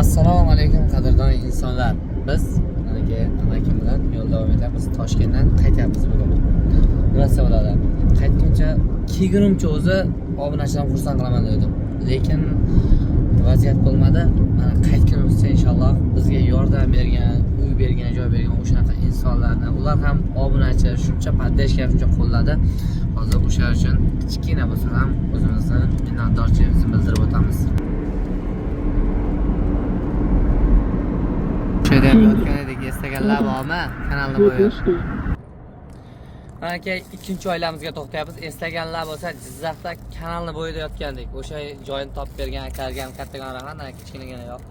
Assalomu alaykum qadrdon insonlar. Biz aka amakim bilan yo'l davom etamiz. Toshkentdan qaytyapmiz bugun. Nima bo'ladi? Qaytguncha kelgunimcha o'zi obunachilarni xursand qilaman dedim. Lekin vaziyat bo'lmadi. Mana qaytgunimizcha inshaalloh bizga yordam bergan, uy bergan, joy bergan o'shaqa insonlarni, ular ham obunachi, shuncha poddeshga shuncha qo'lladi. Hozir o'sha uchun kichkina bo'lsa ham o'zimizni minnatdorchiligimizni bildirib o'tamiz. Şeyde yotgan edik, eslaganlar bormi? Kanalni bo'yib. Aka, ikkinchi oilamizga to'xtayapmiz. Eslaganlar bo'lsa, Jizzaxda kanalni bo'yida yotgandik. O'sha joyini topib bergan akalarga ham kattagan rahmat. Kichkinagina yo'q.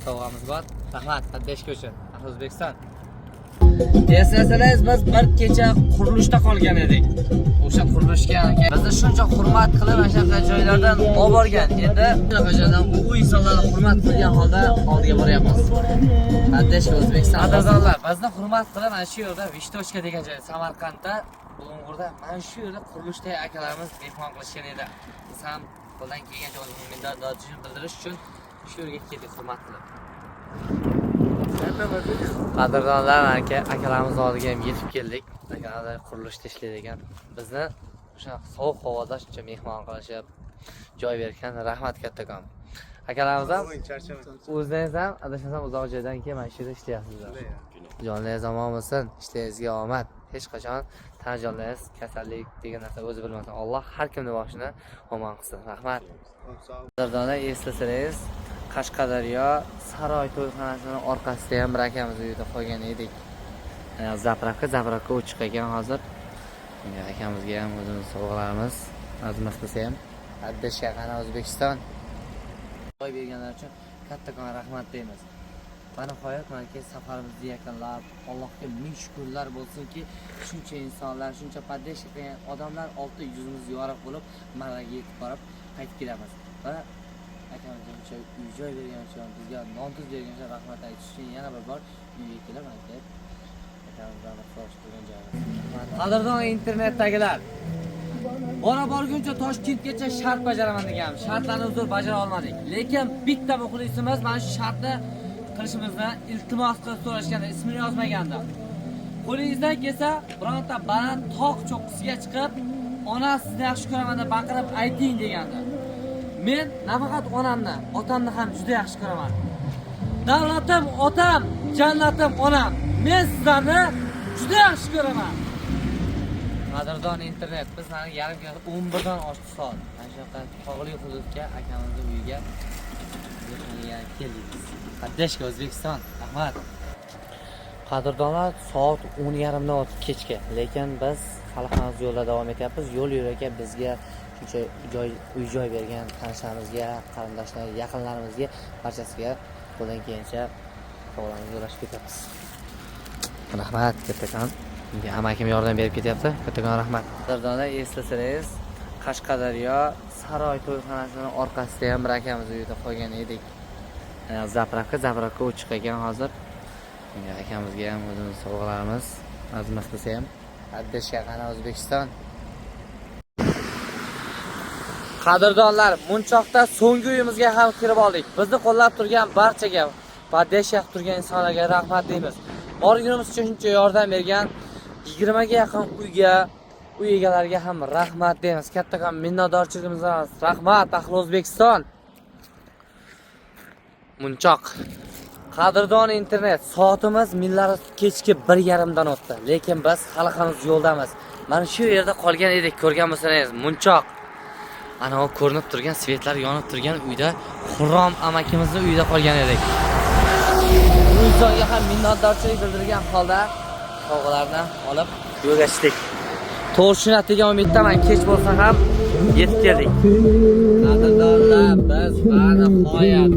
Sovg'amiz bor. Rahmat, Qaddeshga uchun. O'zbekiston. Eslasangiz biz bir kecha qurilishda qolgan edik. O'sha qurilishga bizni shuncha hurmat qilib, o'sha joylardan olib borgan. Endi o'shadan u insonlarni hurmat qilgan holda oldiga boryapmiz. Qaddesh O'zbekiston qadrdonlar, bizni hurmat qilib, mana shu yerda Vishtochka degan joy, Samarqandda, Bulung'urda mana shu yerda qurilishda akalarimiz mehmon qilishgan edi. Biz ham qo'ldan kelgan joyimizni minnatdorchilik bildirish uchun shu yerga keldik hurmat qilib. Qadrdonlar, akalarimiz oldiga ham yetib keldik. Akalar qurilishda ishlaydi ekan. Bizni o'sha sovuq havoda shuncha mehmon qilishib, joy bergan. Rahmat kattakon. Akalarimiz ham o'zingiz ham adashmasam uzoq joydan keyin mana shu yerda ishlayapsizlar. Jonlaringiz omon bo'lsin, ishlaringizga omad. Hech qachon tan jonlaringiz kasallik degan narsa o'zi bilmasin. Alloh har kimning boshini omon qilsin. Rahmat. Qadrdonlar, eslasangiz Qashqadaryo Saroy to'yxonasining orqasida ham bir akamiz uyida qolgan edik. Zapravka o'chiq ekan hozir. Akamizga ham o'zimiz sovg'alarimiz azmas bo'lsa ham Qaddeshga qana O'zbekiston joy berganlar uchun kattakon rahmat deymiz. Va nihoyat mana safarimizni yakunlab, Allohga ming shukrlar bo'lsinki, shuncha insonlar, shuncha poddeshka qilgan odamlar olti yuzimiz yorug' bo'lib, Malaga yetib borib qaytib kelamiz. Va akamizga uy joy bergan uchun, bizga non tuz bergan uchun rahmat aytish uchun yana bir bor uyga kelib akamizdan xo'sh turgan joyimiz. Qadrdon internetdagilar, bora borguncha Toshkentgacha shart bajaraman degan. Shartlarni uzr bajara olmadik. Lekin bitta muxlisimiz mana shu shartni qilishimizni iltimos qilib so'rashganda, ismini yozmaganda. Qo'lingizdan kelsa, bironta baland tog' cho'qqisiga chiqib, "Ona, sizni yaxshi ko'raman" deb baqirib ayting deganda. Men nafaqat onamni, otamni ham juda yaxshi ko'raman. Davlatim otam, jannatim onam. Men sizlarni juda yaxshi ko'raman. Qadrdon internet, biz mana yarim 11 dan oshdi soat. Mana shunaqa tog'li hududga akamizning uyiga keldik. Qaddeshga O'zbekiston. Rahmat. Qadrdonlar, soat 10:30 dan o'tib kechga, lekin biz hali hanuz yo'lda davom etyapmiz. Yo'l yo'lakay bizga shuncha uy-joy bergan tanishlarimizga, qarindoshlarga, yaqinlarimizga, barchasiga qo'ldan kelgancha sog'lomlik yo'lashib ketyapmiz. Rahmat kattakon. Bunga amakim yordam berib ketyapti. Kattakon rahmat. Qadrdonlar, eslasangiz Qashqadaryo Saroy to'yxonasining orqasida ham bir akamiz uyida qolgan edik. Zapravka o'chiq ekan hozir. Akamizga ham o'zimiz sovg'alarimiz azmas bo'lsa ham Qaddeshga qana O'zbekiston. Qadrdonlar, Munchoqda so'nggi uyimizga ham kirib oldik. Bizni qo'llab turgan barchaga, poddeshga turgan insonlarga rahmat deymiz. Borgunimizcha shuncha yordam bergan 20 ga yaqin uyga, uy egalariga ham rahmat deymiz. Kattakon minnatdorchiligimizni rahmat ahli O'zbekiston. Munchoq. Qadrdon internet, soatimiz millari kechki 1:30 dan o'tdi. Lekin biz hali hanuz yo'ldamiz. Mana shu yerda qolgan edik, ko'rgan bo'lsangiz, Munchoq. Ana o ko'rinib turgan svetlar yonib turgan uyda Xurrom amakimizning uyida qolgan edik. Bu insonga ham minnatdorchilik bildirgan holda sovg'alarni olib yo'lga chiqdik. To'g'ri tushunadi degan umiddaman, kech bo'lsa ham yetib keldik. Qadrdonlar, biz nihoyat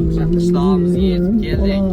o'sha qishlog'imizga yetib keldik.